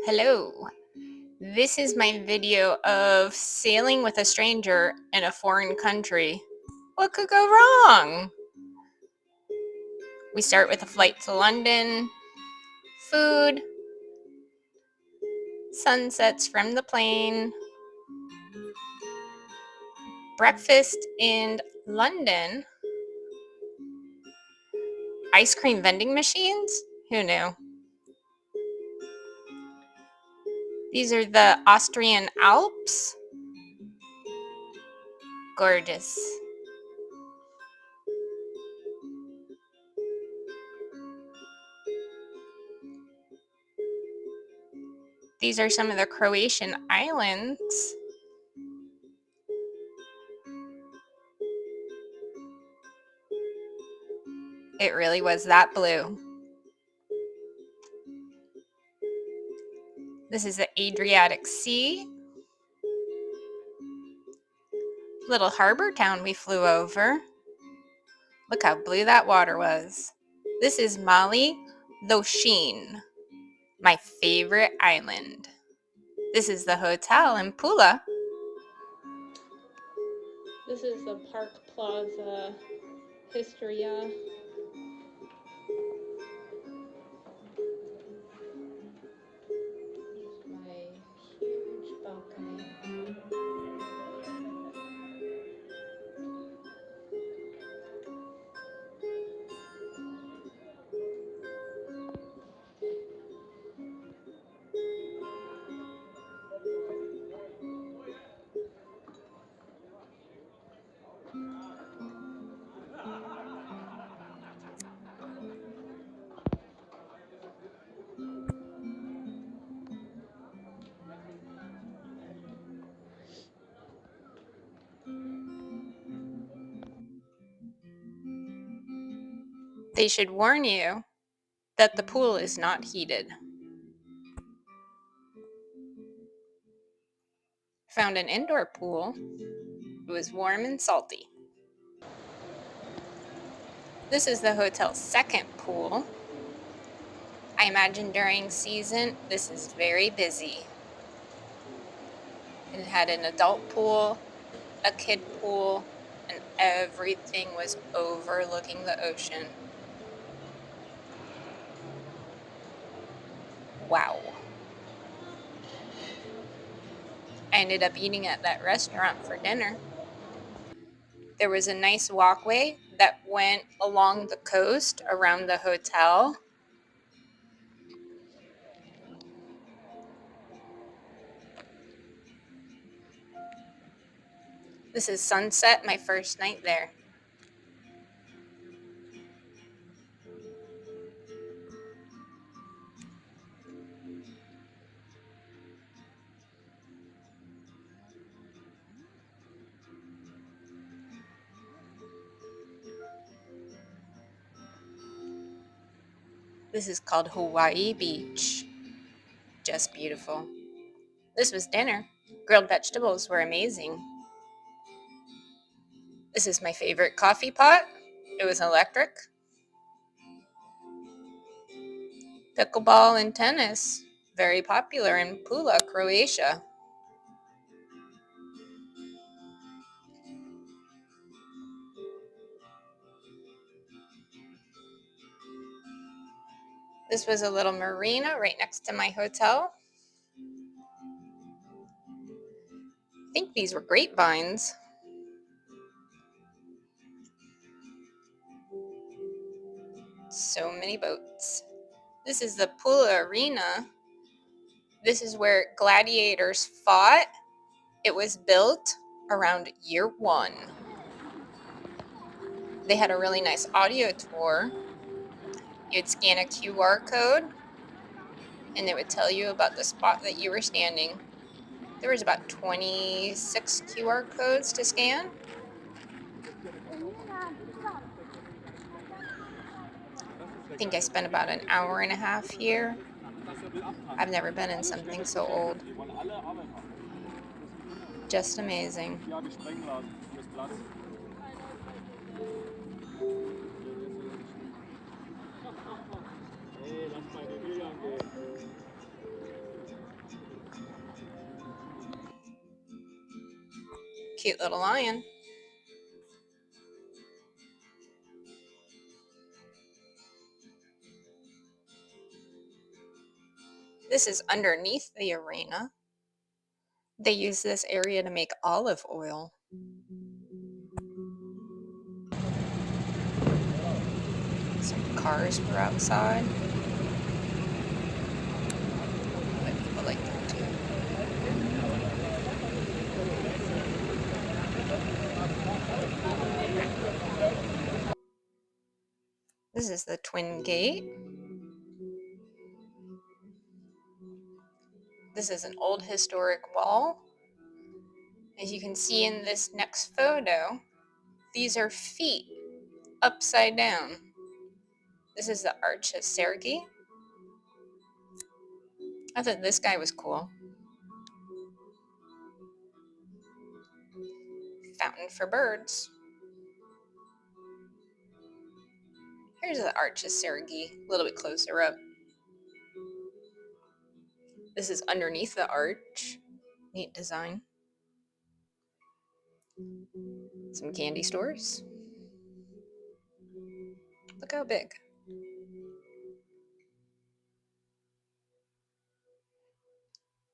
Hello. This is my video of sailing with a stranger in a foreign country. What could go wrong? We start with a flight to London, food, sunsets from the plane, breakfast in London, ice cream vending machines. Who knew? These are the Austrian Alps. Gorgeous. These are some of the Croatian islands. It really was that blue. This is the Adriatic Sea. Little harbor town we flew over. Look how blue that water was. This is Mali Lošinj, my favorite island. This is the hotel in Pula. This is the Park Plaza Historia. Here's my huge balcony. They should warn you that the pool is not heated. Found an indoor pool. It was warm and salty. This is the hotel's second pool. I imagine during season, this is very busy. It had an adult pool, a kid pool, and everything was overlooking the ocean. Wow. I ended up eating at that restaurant for dinner. There was a nice walkway that went along the coast around the hotel. This is sunset, my first night there. This is called Hawaii Beach. Just beautiful. This was dinner. Grilled vegetables were amazing. This is my favorite coffee pot. It was electric. Pickleball and tennis, very popular in Pula, Croatia. This was a little marina right next to my hotel. I think these were grapevines. So many boats. This is the Pula Arena. This is where gladiators fought. It was built around year 1. They had a really nice audio tour. You'd scan a QR code and it would tell you about the spot that you were standing. There was about 26 QR codes to scan. I think I spent about an hour and a half here. I've never been in something so old. Just amazing. Cute little lion. This is underneath the arena. They use this area to make olive oil. Some cars were outside. Other people like them too. This is the Twin Gate. This is an old historic wall. As you can see in this next photo, these are feet upside down. This is the Arch of Sergi. I thought this guy was cool. Fountain for birds. Here's the Arch of Sergi, a little bit closer up. This is underneath the arch. Neat design. Some candy stores. Look how big.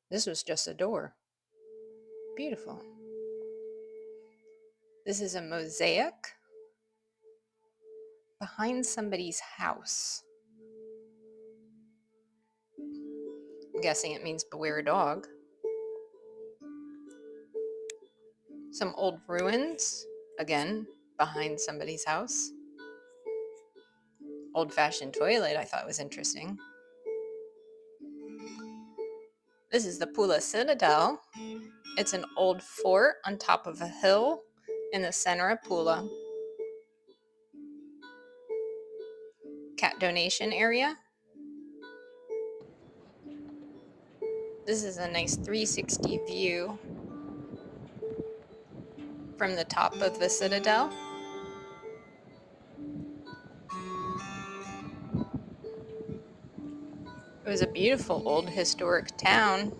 This was just a door. Beautiful. This is a mosaic behind somebody's house. I'm guessing it means beware dog. Some old ruins, again, behind somebody's house. Old-fashioned toilet I thought was interesting. This is the Pula Citadel. It's an old fort on top of a hill in the center of Pula. Cat donation area. This is a nice 360 view from the top of the citadel. It was a beautiful old historic town.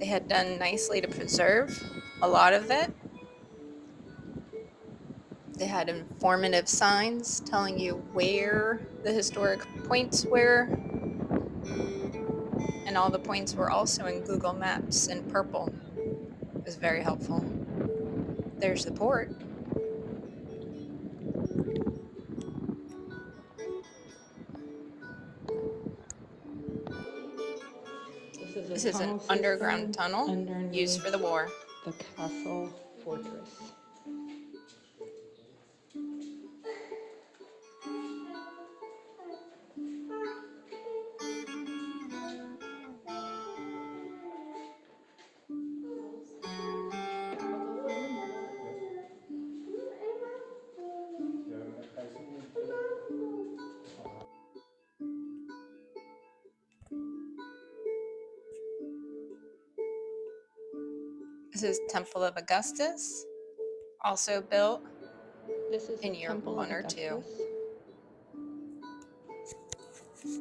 They had done nicely to preserve a lot of it. They had informative signs telling you where the historic points were, and all the points were also in Google Maps in purple. It was very helpful. There's the port. This is an underground tunnel used for the war. The castle fortress. This is Temple of Augustus, also built This is in the year Temple 1 of or 2. Augustus.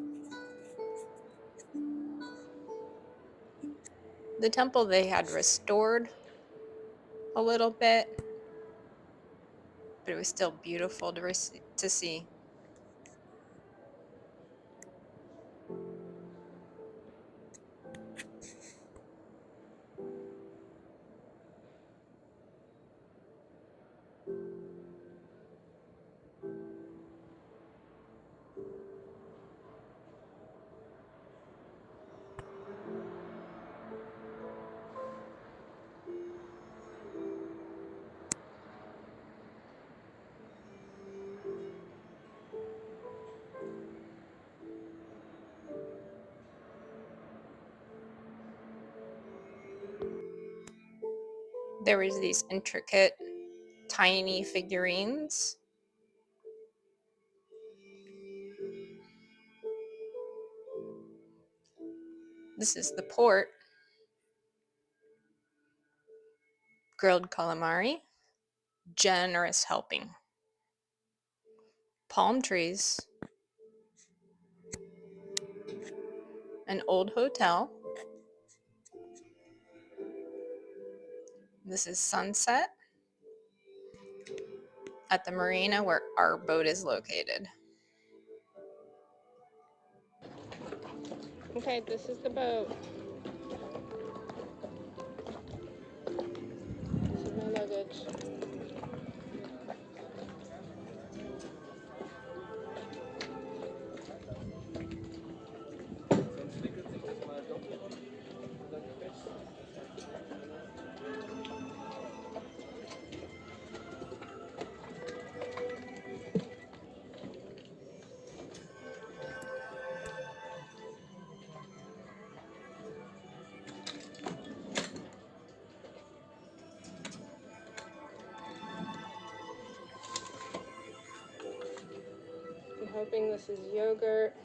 The temple they had restored a little bit, but it was still beautiful to see. There was these intricate, tiny figurines. This is the port. Grilled calamari. Generous helping. Palm trees. An old hotel. This is sunset. at the marina where our boat is located. Okay, this is the boat. This is my luggage. I'm hoping this is yogurt.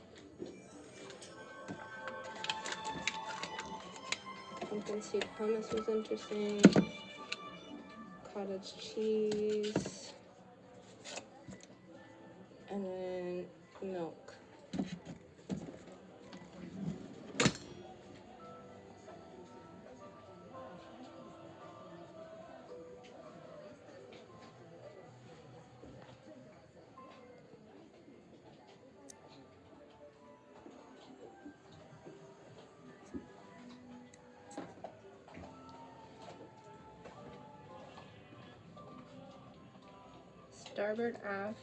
Pumpkin seed hummus was interesting. Cottage cheese. And then milk. Starboard aft.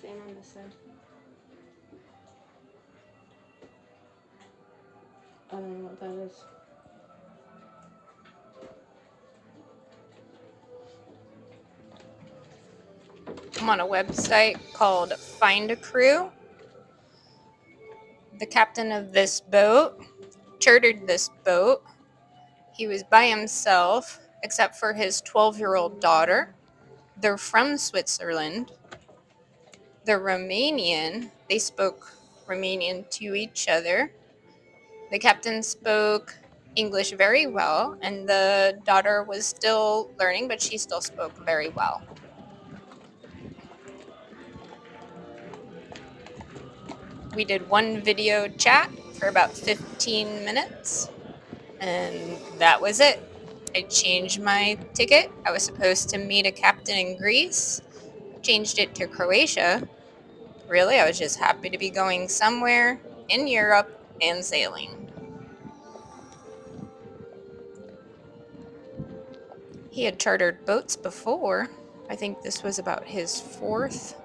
Same on this side. I don't know what that is. I'm on a website called Find a Crew. The captain of this boat chartered this boat. He was by himself, except for his 12-year-old daughter. They're from Switzerland. They're Romanian. They spoke Romanian to each other. The captain spoke English very well, and the daughter was still learning, but she still spoke very well. We did one video chat for about 15 minutes, and that was it. I changed my ticket. I was supposed to meet a captain in Greece, changed it to Croatia. Really, I was just happy to be going somewhere in Europe and sailing. He had chartered boats before. I think this was about his fourth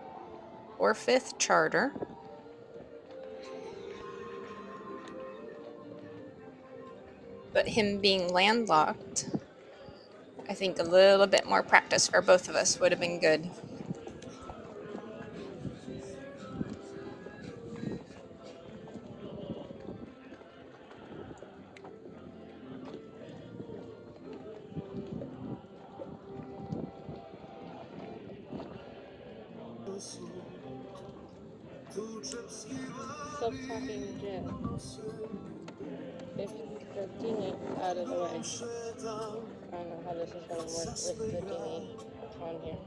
or fifth charter. But him being landlocked, I think a little bit more practice for both of us would have been good. Self-talking jet. If the dinghy out of the way. I don't know how this is going to work with the dinghy on here.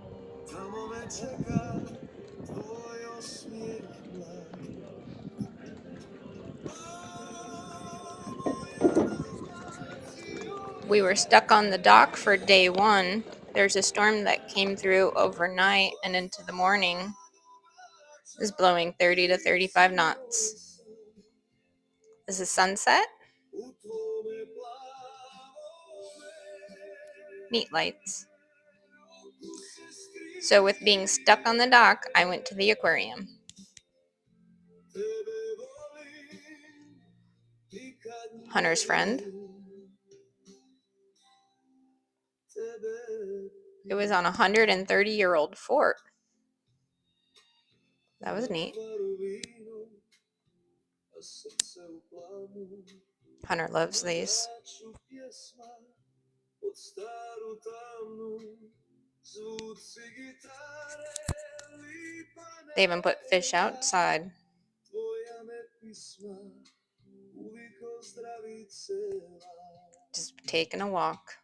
We were stuck on the dock for day one. There's a storm that came through overnight and into the morning. It was blowing 30 to 35 knots. This is sunset. Neat lights. So with being stuck on the dock, I went to the aquarium. Hunter's friend. It was on a 130-year-old fort. That was neat. Hunter loves these. They even put fish outside. taking a walk.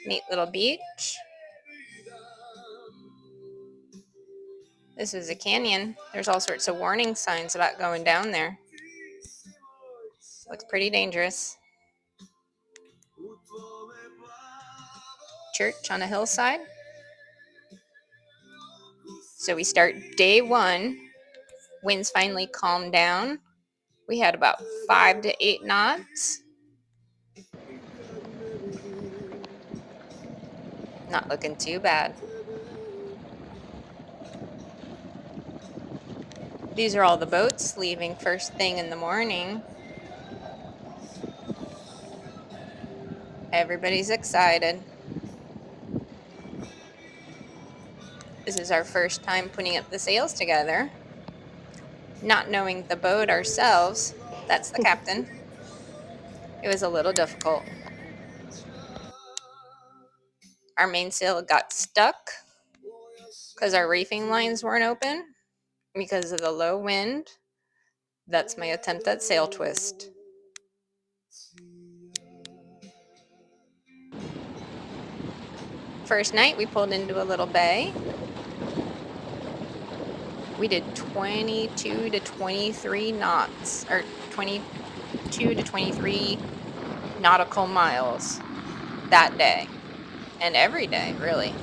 Neat little beach. This is a canyon. There's all sorts of warning signs about going down there. Looks pretty dangerous. Church on a hillside. So we start day 1. Winds finally calmed down. We had about 5 to 8 knots. Not looking too bad. These are all the boats leaving first thing in the morning. Everybody's excited. This is our first time putting up the sails together. Not knowing the boat ourselves, that's the captain. It was a little difficult. Our mainsail got stuck because our reefing lines weren't open because of the low wind. That's my attempt at sail twist. First night we pulled into a little bay. We did 22 to 23 knots, or 22 to 23 nautical miles that day, and every day, really.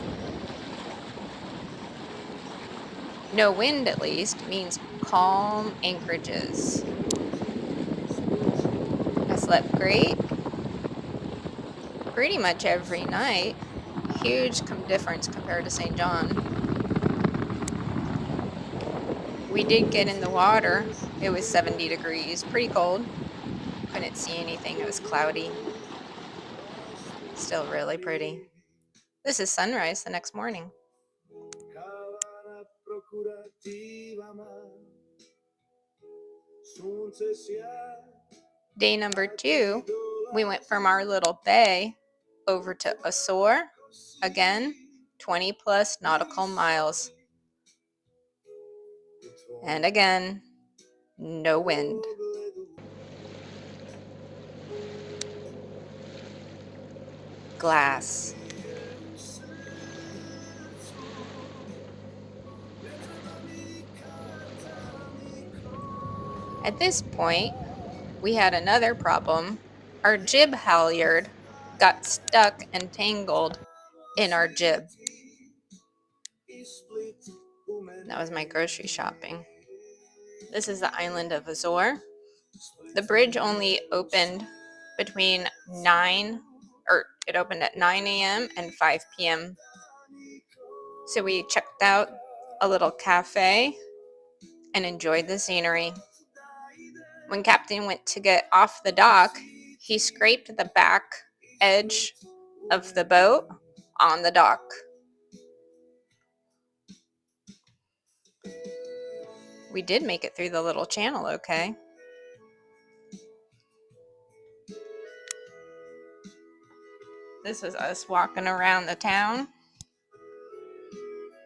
No wind, at least, means calm anchorages. I slept great pretty much every night. Huge difference compared to St. John. We did get in the water. It was 70 degrees, pretty cold. Couldn't see anything, it was cloudy. Still really pretty. This is sunrise the next morning. Day number 2, we went from our little bay over to Osor. Again, 20 plus nautical miles. And again, no wind. Glass. At this point, we had another problem. Our jib halyard got stuck and tangled in our jib. That was my grocery shopping. This is the island of Osor. The bridge only opened between 9, or it opened at 9 a.m. and 5 p.m. So we checked out a little cafe and enjoyed the scenery. When Captain went to get off the dock, he scraped the back edge of the boat on the dock. We did make it through the little channel okay. This was us walking around the town,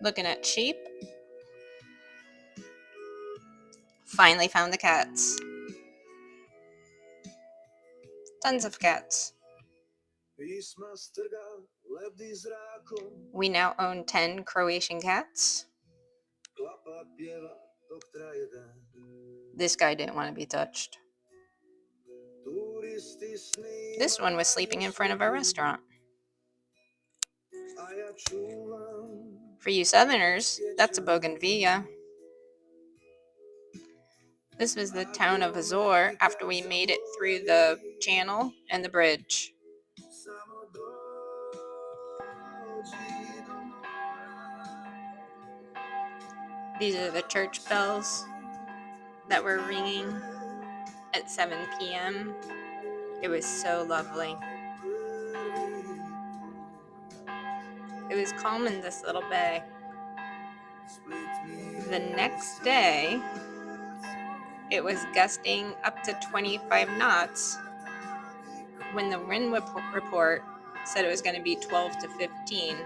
looking at sheep. Finally found the cats. Tons of cats. We now own 10 Croatian cats. This guy didn't want to be touched. This one was sleeping in front of our restaurant. For you Southerners, that's a bougainvillea. This was the town of Osor after we made it through the channel and the bridge. These are the church bells that were ringing at 7 p.m. It was so lovely. It was calm in this little bay. The next day, it was gusting up to 25 knots when the wind report said it was going to be 12 to 15.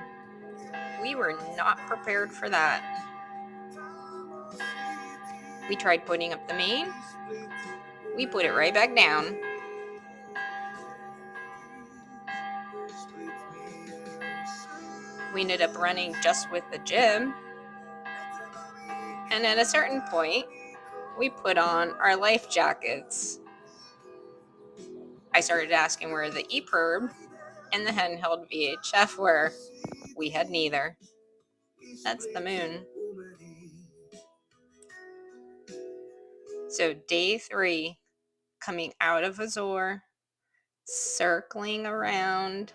We were not prepared for that. We tried putting up the mane. We put it right back down. We ended up running just with the jib. And at a certain point, we put on our life jackets. I started asking where the EPIRB and the handheld VHF were. We had neither. That's the moon. So day 3, coming out of Osor, circling around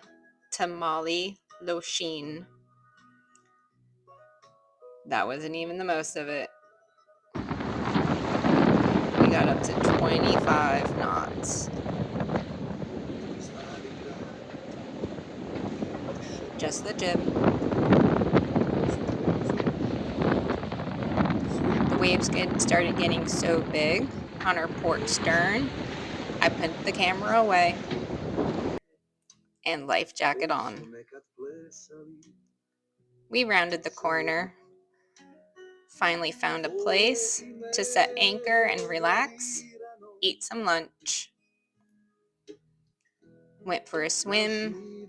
to Mali Lošinj. That wasn't even the most of it. We got up to 25 knots. Just the jib. The waves started getting so big on our port stern, I put the camera away and life jacket on. We rounded the corner, finally found a place to set anchor and relax, eat some lunch. Went for a swim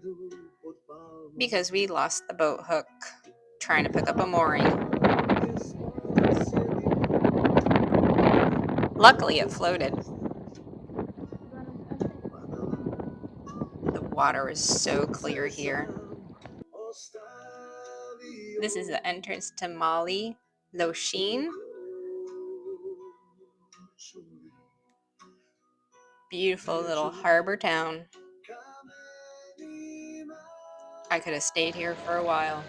because we lost the boat hook trying to pick up a mooring. Luckily, it floated. The water is so clear here. This is the entrance to Mali Lošinj. Beautiful little harbor town. I could have stayed here for a while.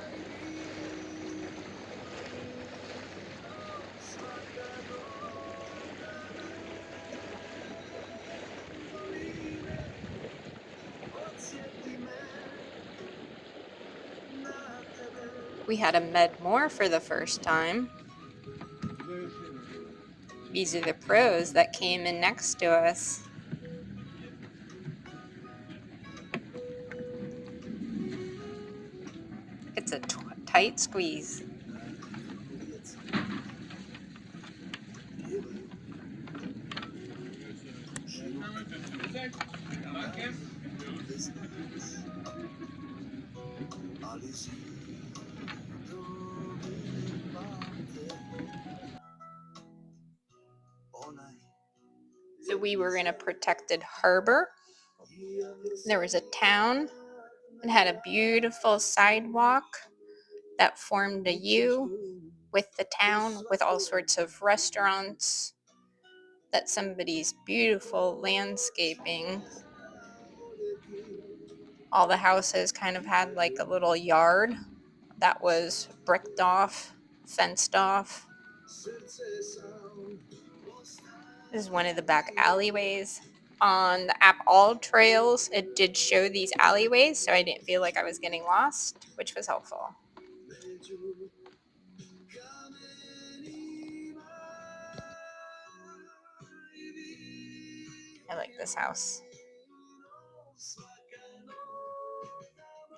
We had a med more for the first time. These are the pros that came in next to us. It's a tight squeeze. So we were in a protected harbor. There was a town and had a beautiful sidewalk that formed a U with the town, with all sorts of restaurants. That's somebody's beautiful landscaping. All the houses kind of had like a little yard that was bricked off, fenced off. This is one of the back alleyways. On the app All Trails, it did show these alleyways, so I didn't feel like I was getting lost, which was helpful. I like this house.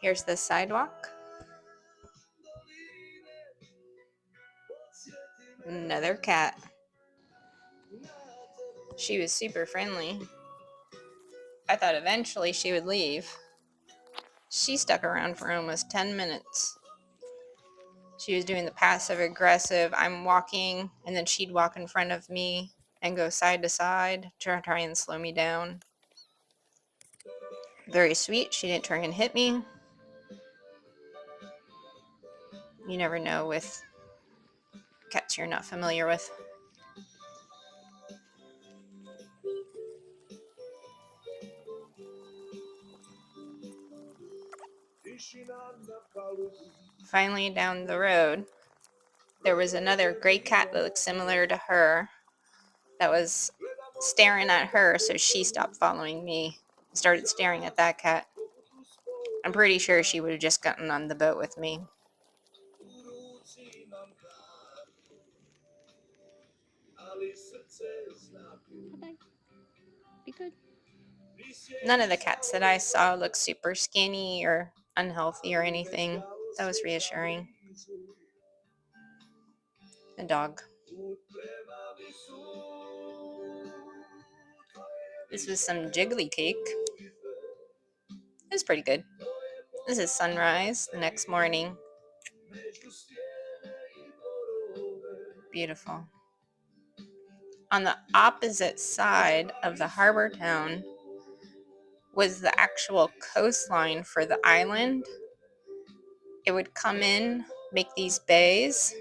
Here's the sidewalk. Another cat. She was super friendly. I thought eventually she would leave. She stuck around for almost 10 minutes. She was doing the passive aggressive, I'm walking, and then she'd walk in front of me and go side to side to try and slow me down. Very sweet. She didn't try and hit me. You never know with cats you're not familiar with. Finally, down the road, there was another gray cat that looked similar to her that was staring at her, so she stopped following me and started staring at that cat. I'm pretty sure she would have just gotten on the boat with me. Bye-bye. Be good. None of the cats that I saw looked super skinny or unhealthy or anything. That was reassuring. The dog. This was some jiggly cake. It was pretty good. This is sunrise the next morning. Beautiful. On the opposite side of the harbor town was the actual coastline for the island. It would come in, make these bays,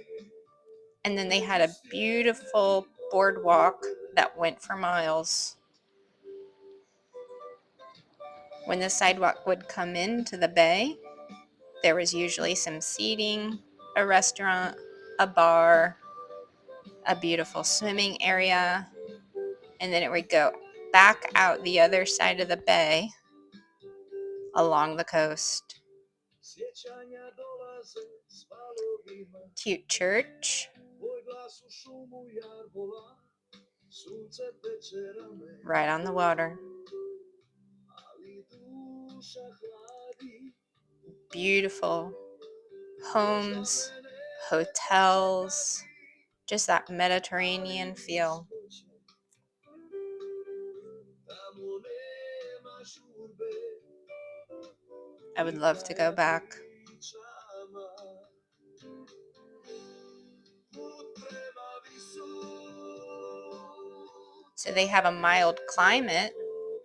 and then they had a beautiful boardwalk that went for miles. When the sidewalk would come into the bay, there was usually some seating, a restaurant, a bar, a beautiful swimming area, and then it would go back out the other side of the bay along the coast. Cute church. Right on the water. Beautiful homes, hotels, just that Mediterranean feel. I would love to go back. So they have a mild climate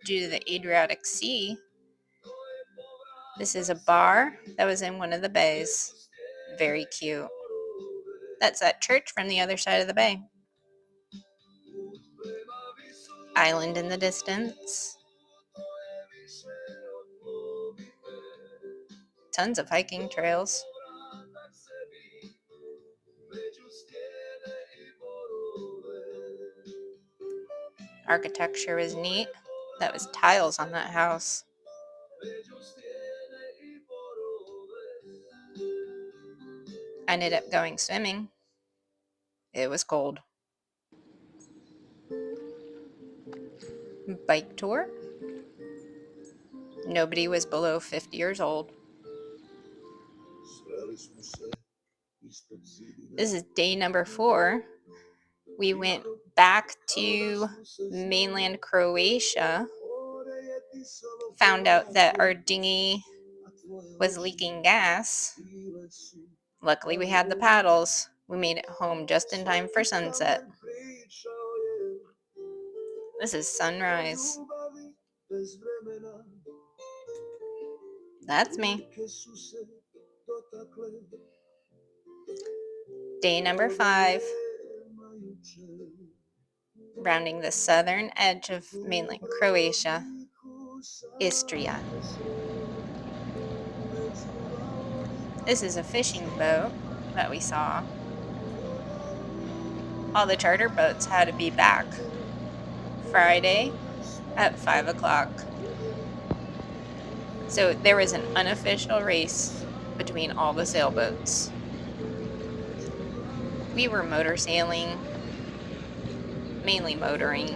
due to the Adriatic Sea. This is a bar that was in one of the bays. Very cute. That's that church from the other side of the bay. Island in the distance. Tons of hiking trails. Architecture was neat. That was tiles on that house. I ended up going swimming. It was cold. Bike tour. Nobody was below 50 years old. This is day number 4. We went back to mainland Croatia. Found out that our dinghy was leaking gas. Luckily, we had the paddles. We made it home just in time for sunset. This is sunrise. That's me. Day number 5. Rounding the southern edge of mainland Croatia, Istria. This is a fishing boat that we saw. All the charter boats had to be back Friday at 5 o'clock. So there was an unofficial race between all the sailboats. We were motor sailing, mainly motoring,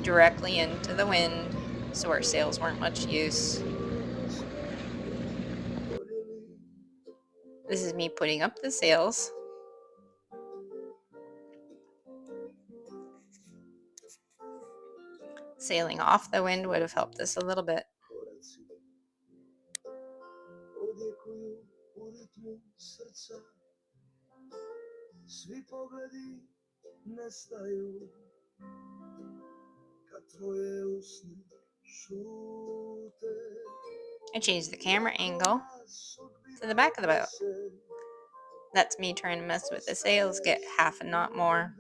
directly into the wind, so our sails weren't much use. This is me putting up the sails. Sailing off the wind would have helped us a little bit. I changed the camera angle to the back of the boat. That's me trying to mess with the sails, get half a knot more.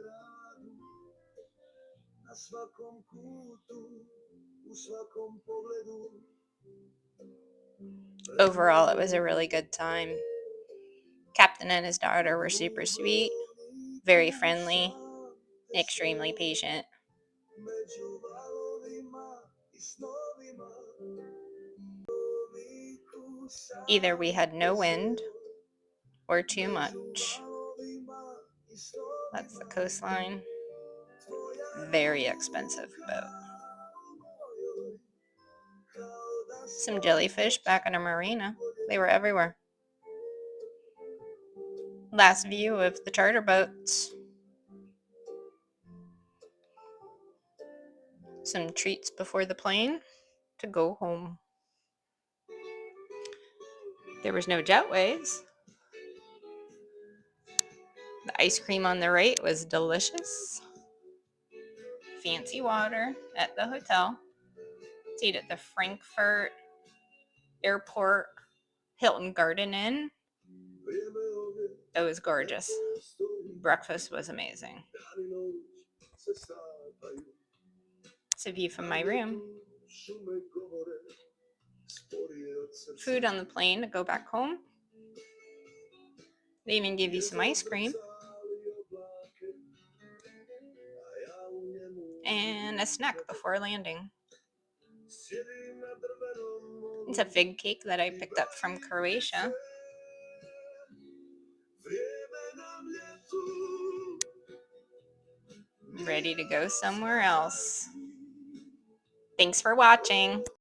Overall, it was a really good time. Captain and his daughter were super sweet, very friendly, extremely patient. Either we had no wind or too much. That's the coastline. Very expensive boat. Some jellyfish back in our marina. They were everywhere. Last view of the charter boats. some treats before the plane to go home. There was no jetways. The ice cream on the right was delicious. Fancy water at the hotel. Stayed at the Frankfurt Airport Hilton Garden Inn. It was gorgeous. Breakfast was amazing. It's a view from my room. Food on the plane to go back home. They even give you some ice cream. And a snack before landing. It's a fig cake that I picked up from Croatia. Ready to go somewhere else. Thanks for watching.